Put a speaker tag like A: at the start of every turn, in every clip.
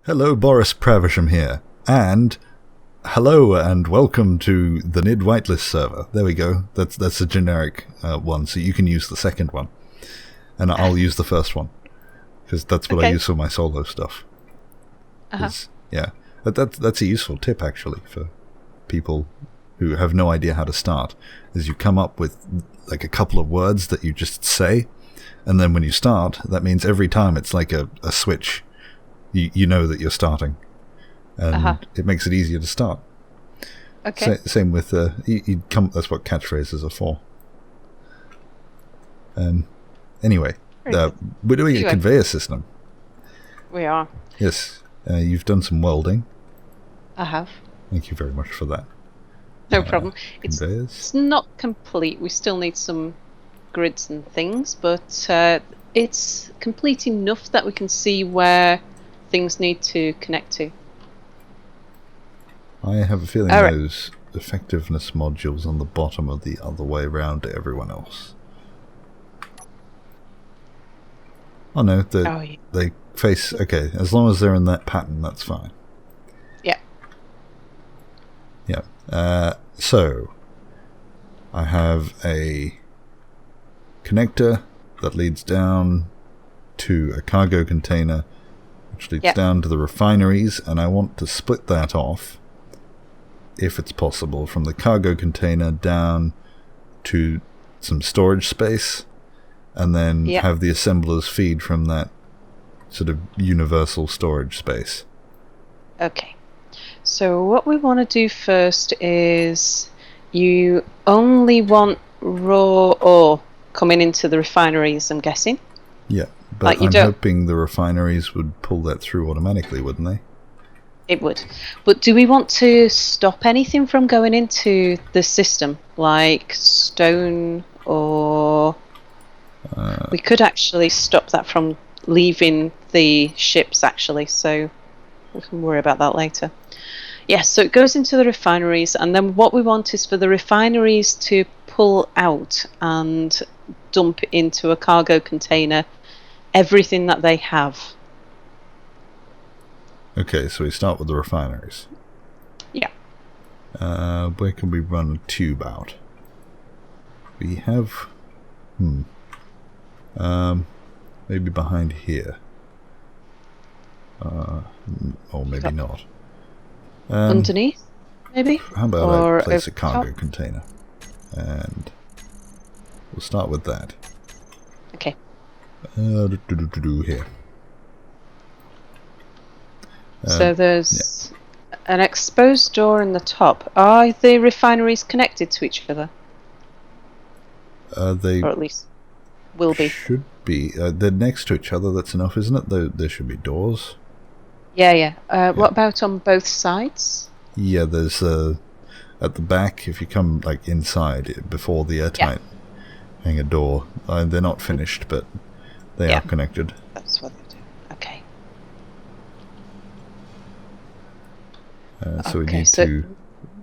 A: Hello, Boris Pravisham here, and hello and welcome to the Nidd Whitelist server. There we go. That's a generic one, so you can use the second one, and I'll use the first one because that's what I use for my solo stuff. Yeah, that's a useful tip actually for people who have no idea how to start. Is you come up with like a couple of words that you just say, and then when you start, that means every time it's like a switch. You know that you're starting, and it makes it easier to start. Okay. Same with that's what catchphrases are for. Anyway, we're doing a conveyor system.
B: We are.
A: Yes, you've done some welding.
B: I have.
A: Thank you very much for that.
B: No problem.
A: Conveyors.
B: It's not complete. We still need some grids and things, but it's complete enough that we can see where things need to connect to.
A: I have a feeling those effectiveness modules on the bottom are the other way around to everyone else. Oh no, they face... Okay, as long as they're in that pattern, that's fine.
B: Yeah.
A: Yeah. So, I have a connector that leads down to a cargo container which leads down to the refineries, and I want to split that off, if it's possible, from the cargo container down to some storage space, and then have the assemblers feed from that sort of universal storage space.
B: Okay. So what we want to do first is you only want raw ore coming into the refineries, I'm guessing?
A: Yeah. But I'm hoping the refineries would pull that through automatically, wouldn't they?
B: It would. But do we want to stop anything from going into the system? Like stone or... we could actually stop that from leaving the ships, actually. So we can worry about that later. Yes, so it goes into the refineries. And then what we want is for the refineries to pull out and dump into a cargo container everything that they have.
A: Okay, so we start with the refineries.
B: Yeah.
A: Where can we run a tube out? We have... maybe behind here. Or maybe not.
B: Underneath, maybe?
A: How about I place a cargo container? And we'll start with that.
B: Okay.
A: Here.
B: So there's an exposed door in the top. Are the refineries connected to each other?
A: They
B: or at least will be.
A: Should be. They're next to each other. That's enough, isn't it? There should be doors.
B: Yeah. What about on both sides?
A: Yeah, there's at the back. If you come like inside before the airtight hang a door. They're not finished, but they are connected.
B: That's what they do. Okay.
A: So we need to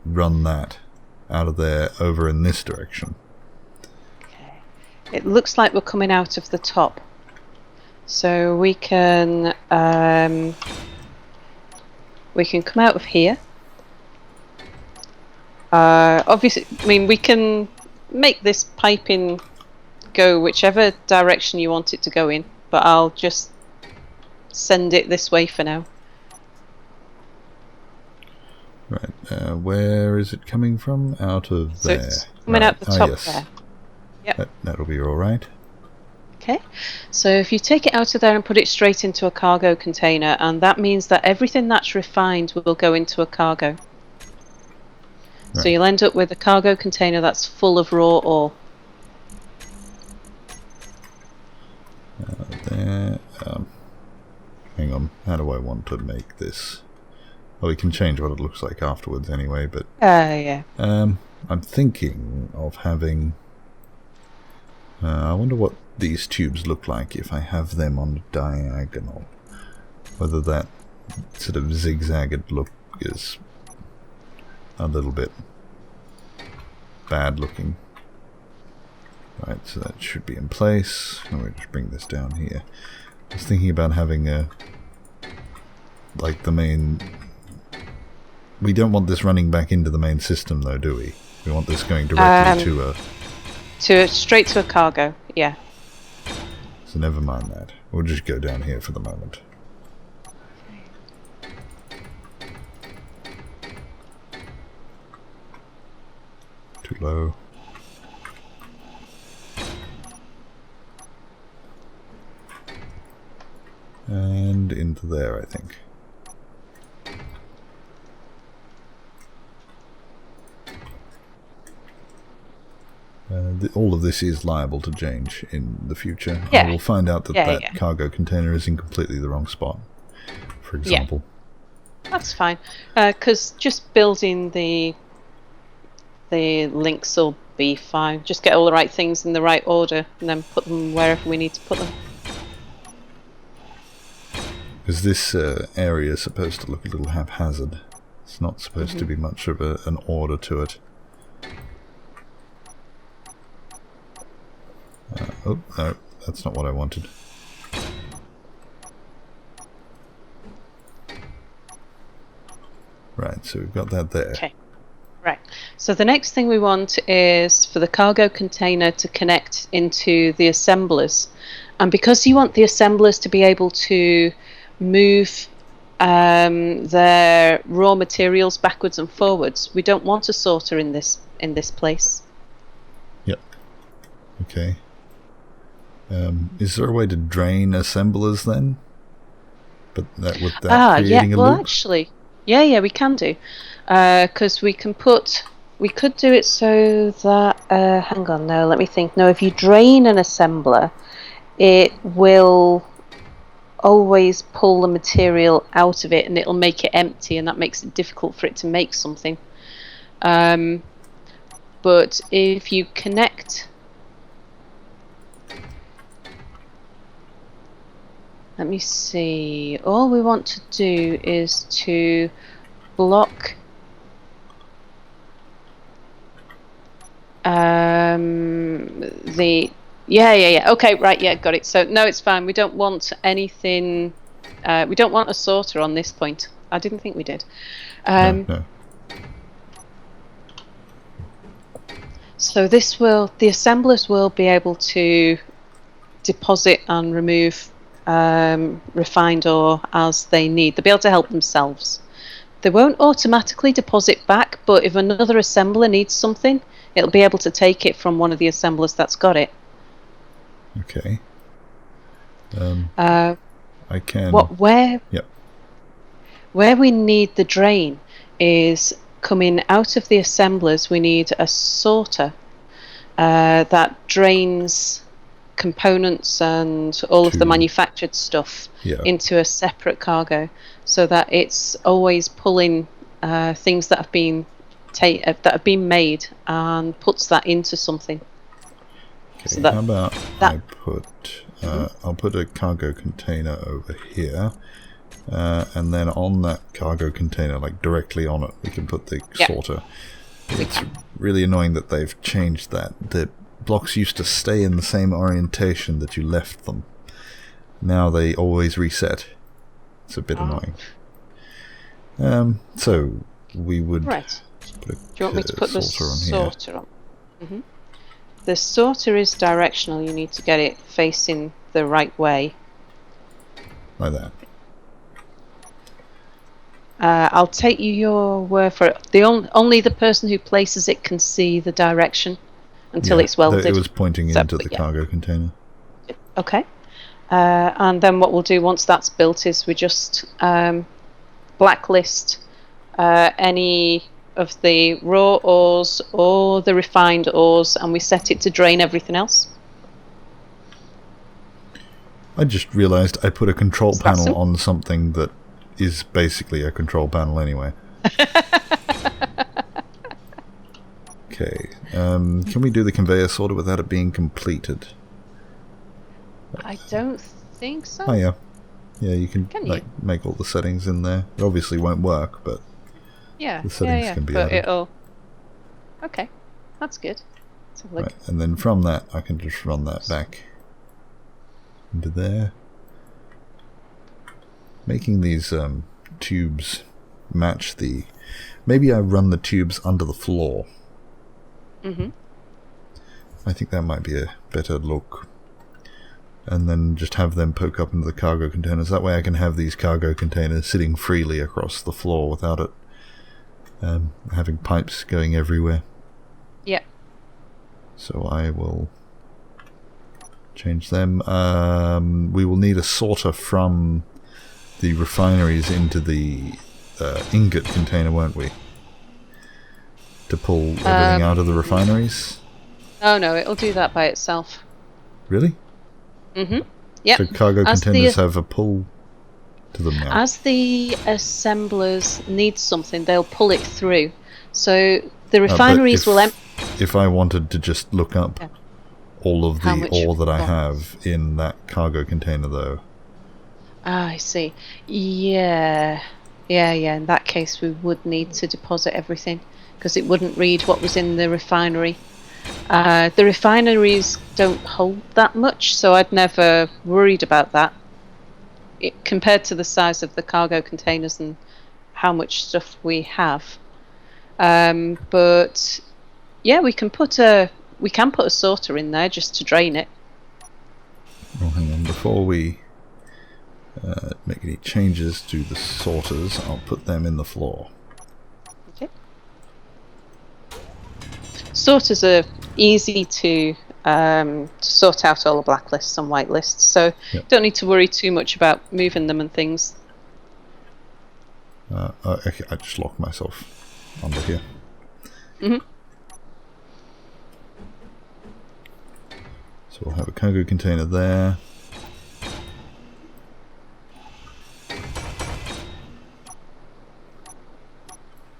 A: run that out of there over in this direction.
B: Okay. It looks like we're coming out of the top. So we can come out of here. Obviously, I mean, we can make this piping go whichever direction you want it to go in, but I'll just send it this way for now.
A: Right, where is it coming from? Out of there.
B: So it's coming out the top there. Yep.
A: That'll be alright.
B: Okay, so if you take it out of there and put it straight into a cargo container, and that means that everything that's refined will go into a cargo. Right. So you'll end up with a cargo container that's full of raw ore.
A: There. Hang on, how do I want to make this? Well, we can change what it looks like afterwards anyway, but...
B: yeah.
A: I'm thinking of having... I wonder what these tubes look like if I have them on a diagonal. Whether that sort of zigzagged look is a little bit bad looking. Right, so that should be in place. Let me just bring this down here. I was thinking about having a like the main... We don't want this running back into the main system, though, do we? We want this going directly to a...
B: Straight to a cargo, yeah.
A: So never mind that. We'll just go down here for the moment. Too low. And into there, I think. All of this is liable to change in the future.
B: Yeah.
A: I will find out that that cargo container is in completely the wrong spot, for example.
B: Yeah. That's fine, because just building the links will be fine. Just get all the right things in the right order and then put them wherever we need to put them.
A: Because this area is supposed to look a little haphazard. It's not supposed to be much of an order to it. Oh, no, that's not what I wanted. Right, so we've got that there.
B: Okay, right. So the next thing we want is for the cargo container to connect into the assemblers. And because you want the assemblers to be able to move their raw materials backwards and forwards, we don't want a sorter in this place.
A: Yep. Okay. Is there a way to drain assemblers then? But without creating a loop?
B: Well, actually, yeah, we can do. Because we could do it so that, hang on, no, let me think. No, if you drain an assembler, it will always pull the material out of it and it'll make it empty, and that makes it difficult for it to make something. But if you connect... Let me see. All we want to do is to block the... Yeah. Okay, right, yeah, got it. So, no, it's fine. We don't want anything... we don't want a sorter on this point. I didn't think we did.
A: No.
B: So the assemblers will be able to deposit and remove refined ore as they need. They'll be able to help themselves. They won't automatically deposit back, but if another assembler needs something, it'll be able to take it from one of the assemblers that's got it.
A: Okay. I can...
B: Yep. Where we need the drain is coming out of the assemblers. We need a sorter that drains components and all of the manufactured stuff into a separate cargo, so that it's always pulling things that have been made and puts that into something.
A: Okay, so how about I'll put a cargo container over here, and then on that cargo container, like directly on it, we can put the sorter. It's really annoying that they've changed that. The blocks used to stay in the same orientation that you left them. Now they always reset. It's a bit annoying. So we would
B: put
A: do
B: you want me to put the sorter on?
A: Mm-hmm.
B: The sorter is directional. You need to get it facing the right way.
A: Like that.
B: I'll take your word for it. Only the person who places it can see the direction until it's welded.
A: It was pointing into the cargo container.
B: Okay. And then what we'll do once that's built is we just blacklist any of the raw ores or the refined ores, and we set it to drain everything else.
A: I just realised I put a control panel on something that is basically a control panel anyway. Okay. Can we do the conveyor sorter without it being completed?
B: I don't think so.
A: Oh yeah. Yeah, you can make all the settings in there. It obviously won't work, but the settings can be added.
B: Okay, that's good.
A: Right, and then from that I can just run that back into there. Making these tubes match the... Maybe I run the tubes under the floor.
B: Mm-hmm.
A: I think that might be a better look. And then just have them poke up into the cargo containers. That way I can have these cargo containers sitting freely across the floor without it having pipes going everywhere.
B: Yeah.
A: So I will change them. We will need a sorter from the refineries into the ingot container, won't we? To pull everything out of the refineries?
B: Oh no, it'll do that by itself.
A: Really?
B: Mm-hmm. Yep.
A: So cargo containers have a pull to them now?
B: As the assemblers need something, they'll pull it through. So the refineries will...
A: If I wanted to just look up all of the ore that I have in that cargo container, though...
B: Ah, I see. Yeah. In that case, we would need to deposit everything, because it wouldn't read what was in the refinery. The refineries don't hold that much, so I'd never worried about that. Compared to the size of the cargo containers and how much stuff we have. But yeah, we can put a sorter in there just to drain it.
A: Well, hang on, before we make any changes to the sorters, I'll put them in the floor.
B: Okay. Sorters are easy to sort out all the blacklists and whitelists, so don't need to worry too much about moving them and things.
A: Okay, I just locked myself under here.
B: Mm-hmm.
A: So we'll have a cargo container there.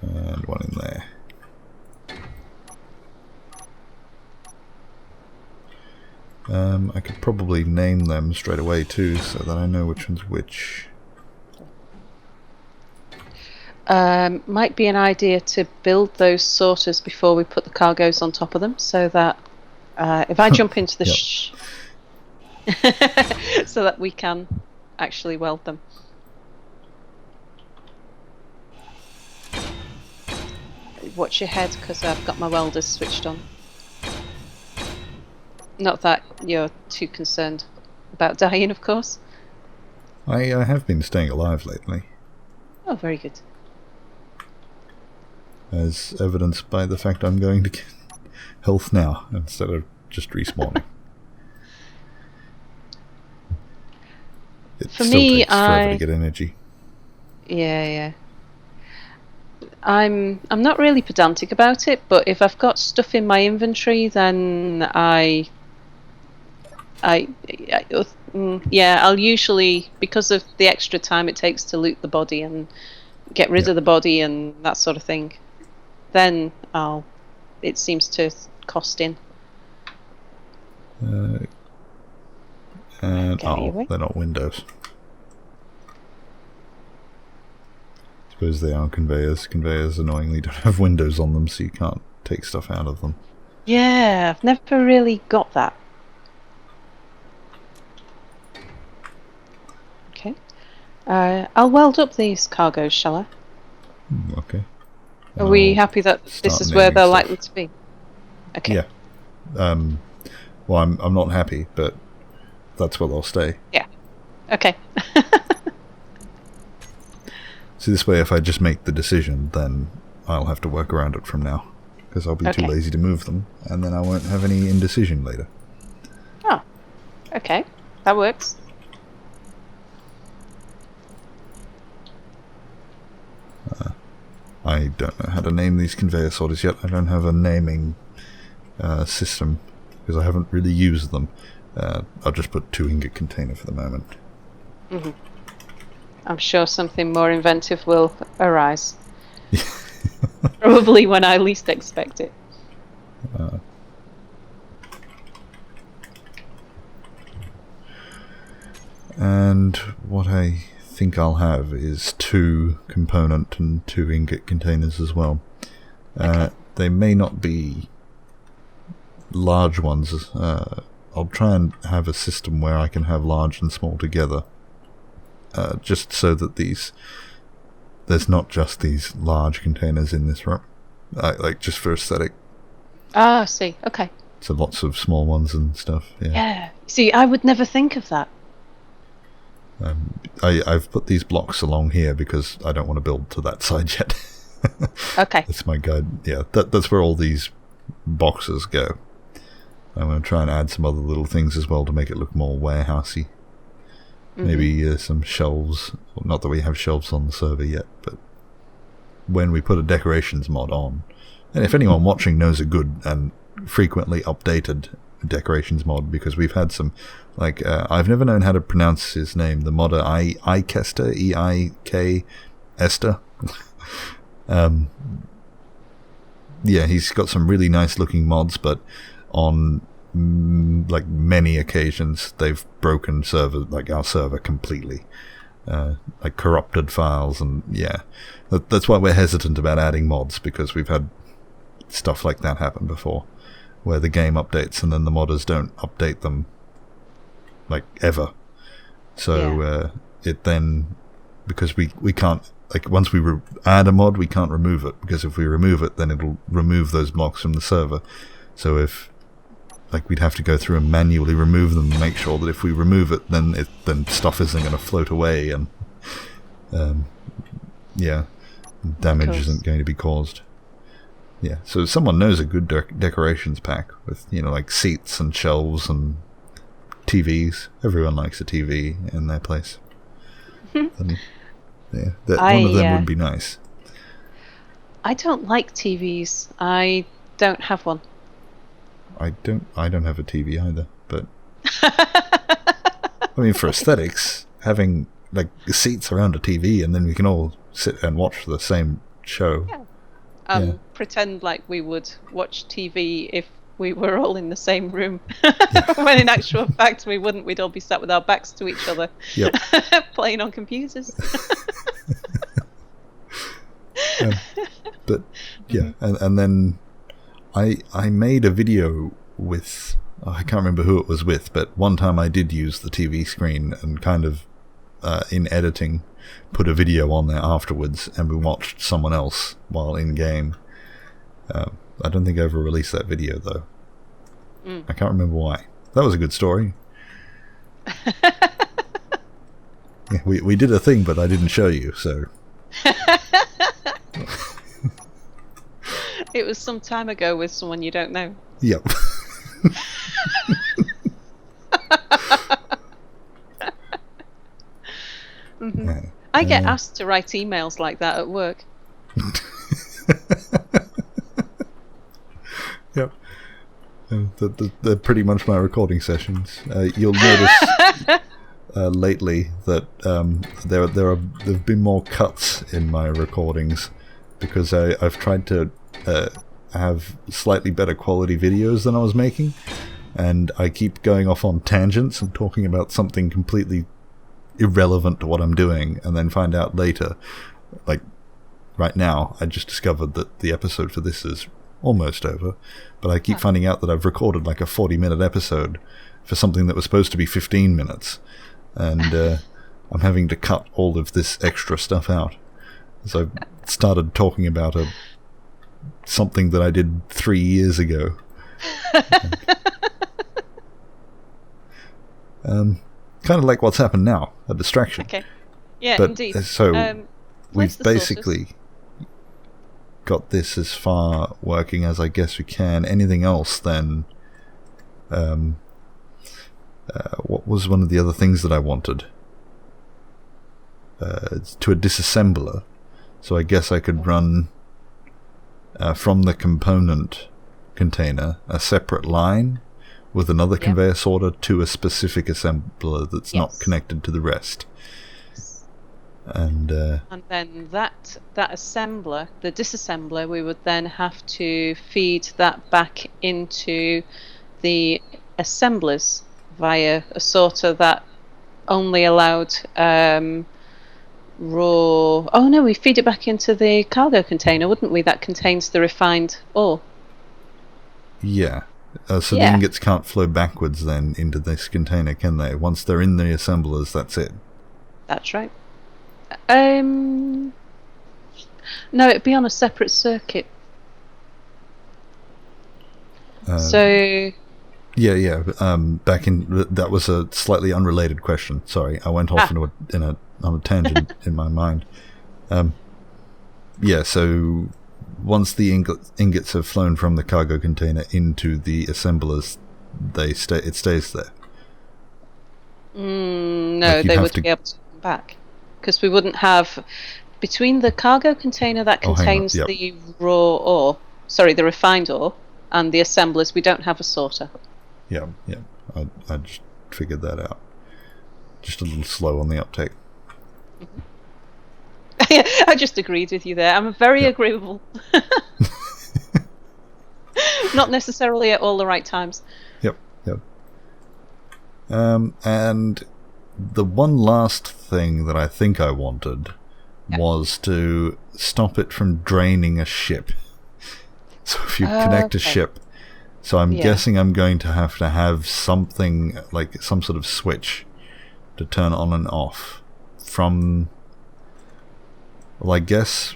A: And one in there. I could probably name them straight away too, so that I know which one's which.
B: Might be an idea to build those sorters before we put the cargoes on top of them, so that if I jump into the so that we can actually weld them. Watch your head, because I've got my welders switched on. Not that you're too concerned about dying, of course.
A: I have been staying alive lately.
B: Oh, very good.
A: As evidenced by the fact I'm going to get health now instead of just respawning. It
B: For
A: still
B: me,
A: takes forever to get energy.
B: Yeah. I'm not really pedantic about it, but if I've got stuff in my inventory, then I'll usually, because of the extra time it takes to loot the body and get rid of the body and that sort of thing, then it seems to cost in.
A: And they're not windows. Suppose they are conveyors. Conveyors annoyingly don't have windows on them, so you can't take stuff out of them.
B: Yeah, I've never really got that. Okay. I'll weld up these cargoes, shall I?
A: Okay.
B: Are we happy that this is where they're likely to be? Okay.
A: Yeah. Well, I'm not happy, but that's where they'll stay.
B: Yeah. Okay.
A: See, this way, if I just make the decision, then I'll have to work around it from now, because I'll be too lazy to move them, and then I won't have any indecision later.
B: Oh, okay. That works.
A: I don't know how to name these conveyor sorters yet. I don't have a naming system, because I haven't really used them. I'll just put 2 ingot container for the moment.
B: Mm-hmm. I'm sure something more inventive will arise. Probably when I least expect it.
A: And what I think I'll have is 2 component and 2 ingot containers as well. They may not be large ones. I'll try and have a system where I can have large and small together. Just so that these there's not just these large containers in this room, like just for aesthetic.
B: Ah, I see. Okay.
A: So lots of small ones and stuff.
B: Yeah. See, I would never think of that.
A: I've put these blocks along here because I don't want to build to that side yet.
B: Okay.
A: That's my guide. Yeah, that's where all these boxes go. I'm going to try and add some other little things as well to make it look more warehousey. Maybe some shelves. Well, not that we have shelves on the server yet, but when we put a decorations mod on, and if anyone watching knows a good and frequently updated decorations mod, because we've had some, like, I've never known how to pronounce his name, the modder Eikester, E-I-K Esther. Yeah, he's got some really nice looking mods, but on like many occasions they've broken our server completely, like corrupted files, and yeah, that's why we're hesitant about adding mods, because we've had stuff like that happen before, where the game updates and then the modders don't update them like ever. So it then, because we can't, like, once we add a mod, we can't remove it, because if we remove it, then it'll remove those blocks from the server. So if, like, we'd have to go through and manually remove them and make sure that if we remove it, then stuff isn't going to float away, and damage isn't going to be caused. Yeah, so if someone knows a good decorations pack with, like seats and shelves and TVs. Everyone likes a TV in their place. And, yeah, one of them would be nice.
B: I don't like TVs. I don't have one.
A: I don't have a TV either, but I mean, for aesthetics, having like seats around a TV and then we can all sit and watch the same show.
B: Yeah. Pretend like we would watch TV if we were all in the same room. When in actual fact we wouldn't. We'd all be sat with our backs to each other, playing on computers. But
A: yeah, and then I made a video with, I can't remember who it was with, but one time I did use the TV screen and kind of in editing put a video on there afterwards, and we watched someone else while in game. I don't think I ever released that video though. I can't remember why. That was a good story. Yeah, we did a thing, but I didn't show you, so.
B: It was some time ago with someone you don't know.
A: Yep.
B: I get asked to write emails like that at work.
A: Yep. They're pretty much my recording sessions. You'll notice lately that there have been more cuts in my recordings, because I've tried to have slightly better quality videos than I was making, and I keep going off on tangents and talking about something completely irrelevant to what I'm doing, and then find out later, like right now, I just discovered that the episode for this is almost over, but I keep finding out that I've recorded like a 40-minute episode for something that was supposed to be 15 minutes, and I'm having to cut all of this extra stuff out. So I started talking about something that I did 3 years ago. Kind of like what's happened now, a distraction.
B: Okay. Yeah,
A: but,
B: indeed.
A: So we've basically got this as far working as I guess we can. Anything else then? What was one of the other things that I wanted? To a disassembler. So I guess I could run from the component container a separate line with another conveyor sorter to a specific assembler that's not connected to the rest. And
B: then that assembler, the disassembler, we would then have to feed that back into the assemblers via a sorter that only allowed raw. Oh no, we feed it back into the cargo container, wouldn't we? That contains the refined ore.
A: Yeah. So the ingots can't flow backwards then into this container, can they? Once they're in the assemblers, that's it.
B: That's right. No, it'd be on a separate circuit. So
A: Yeah. Back in that was a slightly unrelated question. Sorry, I went off on a tangent in my mind. Yeah. So once the ingots have flown from the cargo container into the assemblers, it stays there.
B: No, they would be able to come back, because we wouldn't have between the cargo container that contains the the refined ore, and the assemblers. We don't have a sorter.
A: Yeah. I just figured that out. Just a little slow on the uptake.
B: I just agreed with you there. I'm very agreeable. Not necessarily at all the right times.
A: Yep. And the one last thing that I think I wanted was to stop it from draining a ship. So if you connect a ship, so I'm guessing I'm going to have something like some sort of switch to turn on and off from, well, I guess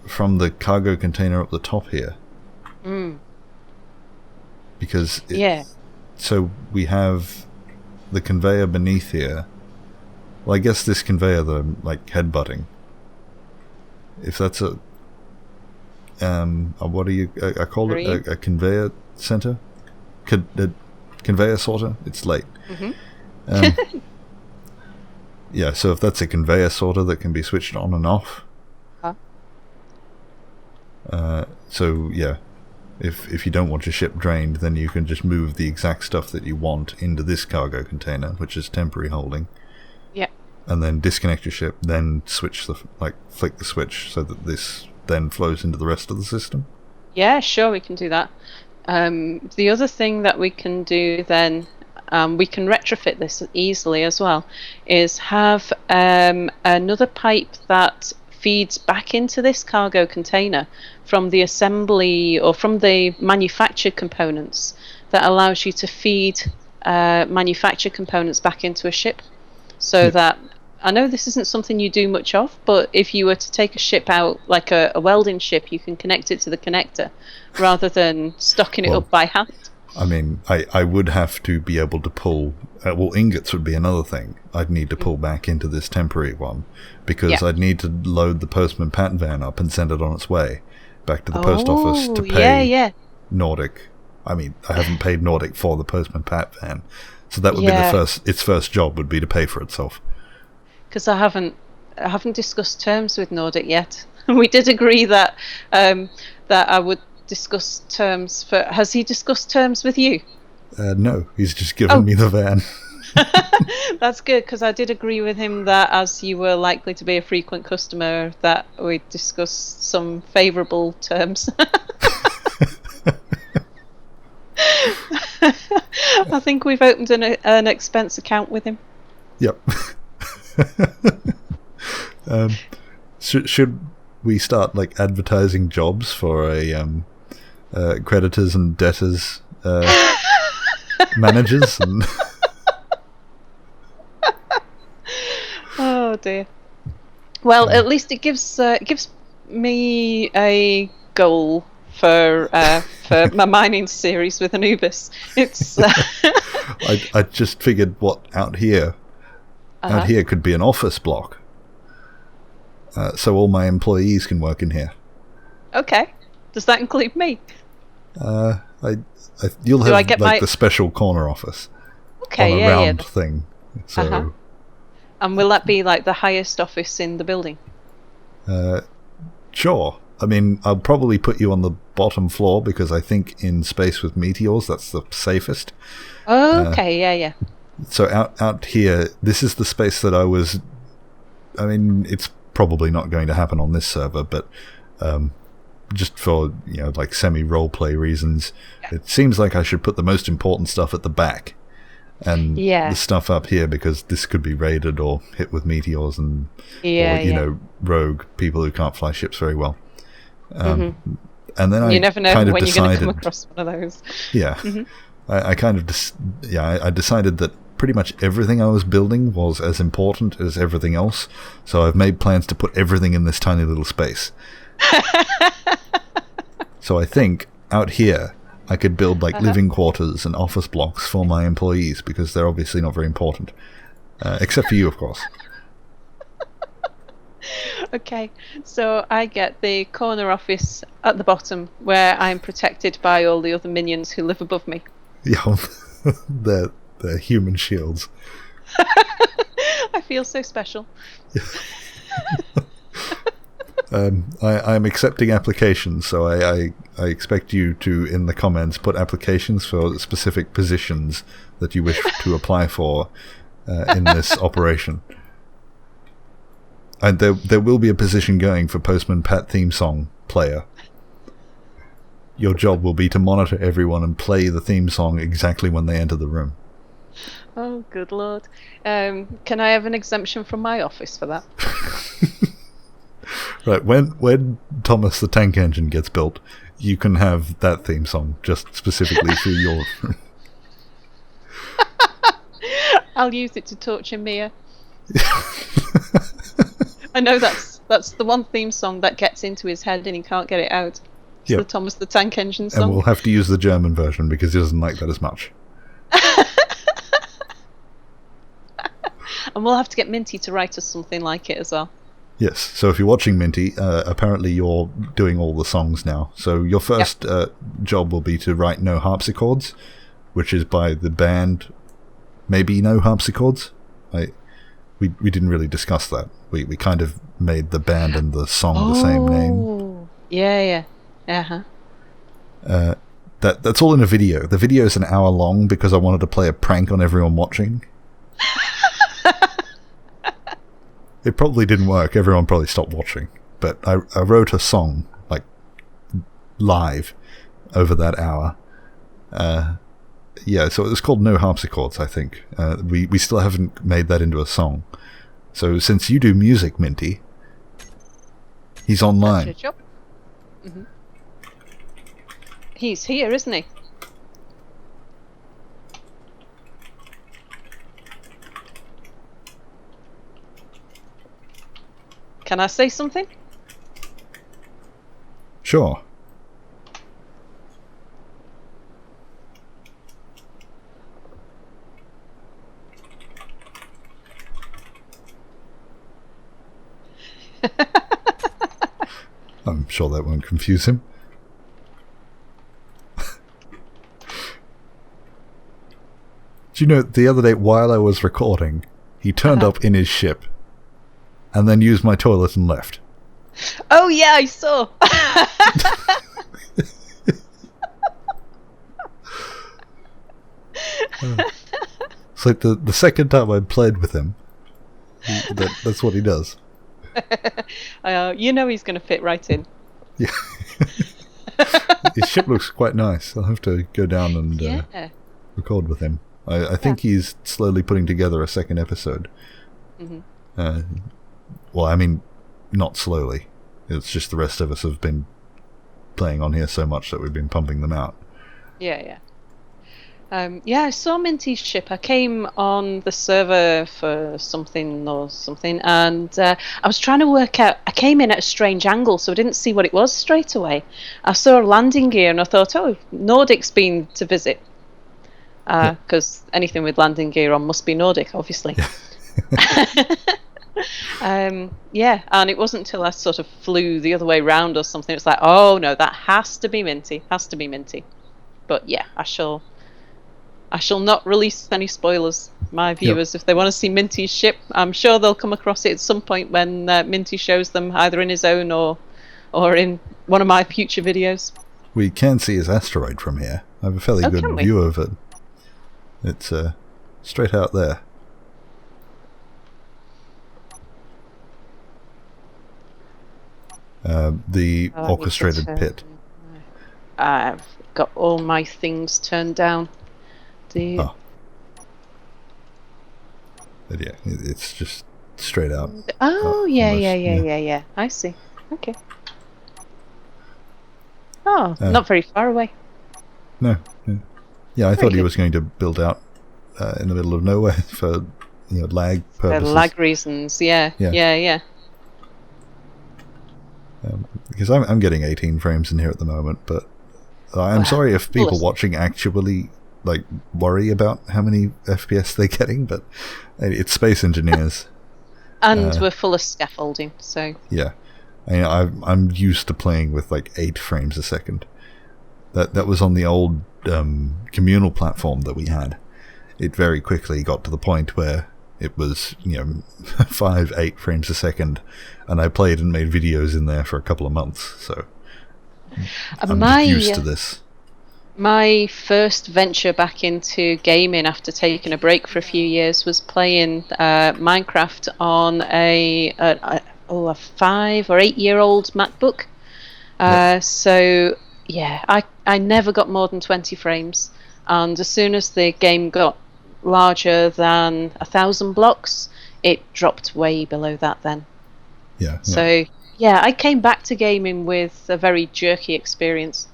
A: from the cargo container up the top here. Because so we have the conveyor beneath here. Well, I guess this conveyor, the like headbutting, if that's a what do you I call it a conveyor center, conveyor sorter. It's late. Yeah, so if that's a conveyor sorter that can be switched on and off. So yeah, if you don't want your ship drained, then you can just move the exact stuff that you want into this cargo container, which is temporary holding. Yeah. And then disconnect your ship, then switch flick the switch so that this then flows into the rest of the system. Yeah,
B: sure, we can do that. The other thing that we can do then, we can retrofit this easily as well, is have another pipe that feeds back into this cargo container from the assembly or from the manufactured components, that allows you to feed manufactured components back into a ship, so that, I know this isn't something you do much of, but if you were to take a ship out, like a welding ship, you can connect it to the connector rather than stocking it up by hand.
A: I mean, I would have to be able to pull, ingots would be another thing. I'd need to pull back into this temporary one, because I'd need to load the postman pat van up and send it on its way back to the post office to pay Nordic. I mean, I haven't paid Nordic for the postman pat van, so that would be its first job would be to pay for itself.
B: Because I haven't discussed terms with Nordic yet. We did agree that that I would discuss terms for. Has he discussed terms with you?
A: No, he's just given me the van.
B: That's good, because I did agree with him that as you were likely to be a frequent customer, that we'd discuss some favourable terms. I think we've opened an expense account with him.
A: Yep. Should we start advertising jobs for a creditors and debtors managers? And
B: oh dear. Well, at least it gives me a goal for my mining series with Anubis. It's
A: I just figured out here could be an office block, so all my employees can work in here.
B: Okay, does that include me?
A: You'll have the special corner office.
B: Okay,
A: on a round thing. So,
B: and will that be the highest office in the building?
A: Sure. I mean, I'll probably put you on the bottom floor, because I think in space with meteors, that's the safest.
B: Oh, okay, yeah.
A: So out here, this is the space that I was. I mean, it's probably not going to happen on this server, but just for semi roleplay reasons, it seems like I should put the most important stuff at the back, and the stuff up here, because this could be raided or hit with meteors and rogue people who can't fly ships very well. And then
B: you never know when you're going to come across one of those.
A: Yeah, I kind of I decided that pretty much everything I was building was as important as everything else, so I've made plans to put everything in this tiny little space. So I think out here I could build like living quarters and office blocks for my employees, because they're obviously not very important. Except for you, of course.
B: Okay, so I get the corner office at the bottom where I'm protected by all the other minions who live above me.
A: Yeah, they're human shields.
B: I feel so special.
A: I'm accepting applications, so I expect you to, in the comments, put applications for specific positions that you wish to apply for in this operation. And there will be a position going for Postman Pat theme song player. Your job will be to monitor everyone and play the theme song exactly when they enter the room.
B: Oh, good lord. Can I have an exemption from my office for that?
A: Right, when Thomas the Tank Engine gets built, you can have that theme song just specifically for your...
B: I'll use it to torture Mia. I know that's the one theme song that gets into his head and he can't get it out. It's the Thomas the Tank Engine song.
A: And we'll have to use the German version because he doesn't like that as much.
B: And we'll have to get Minty to write us something like it as well.
A: Yes, so if you're watching Minty, apparently you're doing all the songs now. So your first job will be to write No Harpsichords, which is by the band Maybe No Harpsichords. We didn't really discuss that. We kind of made the band and the song the same name.
B: Yeah.
A: That's all in a video. The video is an hour long because I wanted to play a prank on everyone watching. It probably didn't work. Everyone probably stopped watching. But I wrote a song, like, live over that hour. Yeah, so it was called No Harpsichords, I think. We still haven't made that into a song. So since you do music, Minty, he's online.
B: That's your job. Mm-hmm. He's here, isn't he? Can I say something?
A: Sure. I'm sure that won't confuse him. Do you know, the other day while I was recording, he turned up in his ship and then used my toilet and left.
B: Oh yeah, I saw.
A: It's like the second time I played with him, that's what he does.
B: You know he's going to fit right in.
A: Yeah. His ship looks quite nice. I'll have to go down and record with him. I think he's slowly putting together a second episode. Mm-hmm. Well, I mean, not slowly. It's just the rest of us have been playing on here so much that we've been pumping them out.
B: Yeah. I saw Minty's ship. I came on the server for something, and I was trying to work out. I came in at a strange angle, so I didn't see what it was straight away. I saw a landing gear, and I thought, oh, Nordic's been to visit. Because anything with landing gear on must be Nordic, obviously. And it wasn't until I sort of flew the other way round or something, it's like, oh no, that has to be Minty. But yeah, I shall not release any spoilers. My viewers, if they want to see Minty's ship, I'm sure they'll come across it at some point when Minty shows them, either in his own or in one of my future videos.
A: We can see his asteroid from here. I have a fairly good view of it. It's straight out there. The orchestrated pit.
B: I've got all my things turned down.
A: But yeah, it's just straight out.
B: Oh, yeah. I see. Okay. Oh, not very far away.
A: No. Yeah, I thought he was going to build out in the middle of nowhere for lag purposes.
B: For lag reasons, yeah.
A: Because I'm getting 18 frames in here at the moment, but I'm sorry if people watching actually like worry about how many FPS they're getting, but it's Space Engineers.
B: And we're full of scaffolding, so...
A: Yeah. I'm used to playing with like 8 frames a second. That was on the old communal platform that we had. It very quickly got to the point where it was, 5-8 frames a second, and I played and made videos in there for a couple of months, so I'm just used to this.
B: My first venture back into gaming after taking a break for a few years was playing Minecraft on a 5 or 8 year old MacBook. So yeah, I never got more than 20 frames, and as soon as the game got larger than 1,000 blocks, it dropped way below that then.
A: Yeah.
B: So yeah, I came back to gaming with a very jerky experience.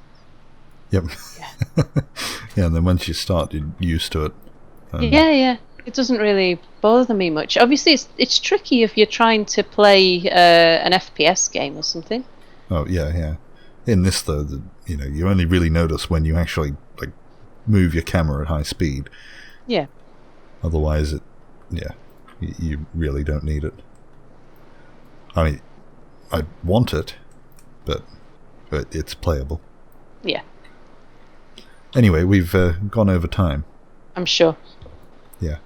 A: Yep. Yeah, and then once you start, you're used to it.
B: Yeah. It doesn't really bother me much. Obviously, it's tricky if you're trying to play an FPS game or something.
A: Oh, yeah. In this, though, you only really notice when you actually like move your camera at high speed.
B: Yeah.
A: Otherwise, you really don't need it. I mean, I want it, but it's playable.
B: Yeah.
A: Anyway, we've gone over time.
B: I'm sure.
A: Yeah.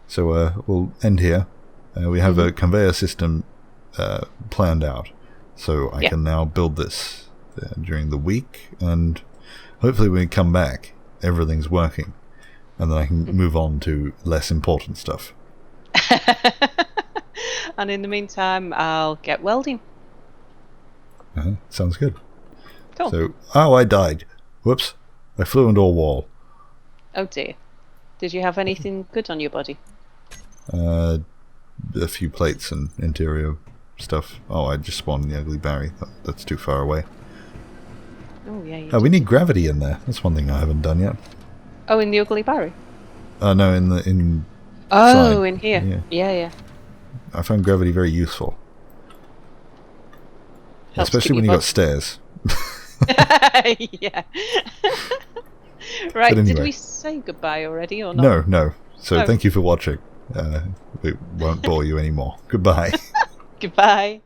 A: So we'll end here. We have a conveyor system planned out. So I can now build this during the week. And hopefully when we come back, everything's working. And then I can move on to less important stuff.
B: And in the meantime, I'll get welding.
A: Sounds good.
B: Cool.
A: So, I died. Whoops. I flew into a wall.
B: Oh dear. Did you have anything good on your body?
A: A few plates and interior stuff. Oh, I just spawned in the Ugly Barry. That's too far away.
B: Oh yeah.
A: We need gravity in there. That's one thing I haven't done yet.
B: Oh, in the Ugly Barry?
A: No, in.
B: Oh,
A: side.
B: in here. Yeah.
A: I found gravity very useful.
B: Helps
A: especially when you got stairs.
B: Yeah. Right,
A: anyway.
B: Did we say goodbye already or not?
A: No. So thank you for watching. We won't bore you anymore. Goodbye.
B: Goodbye.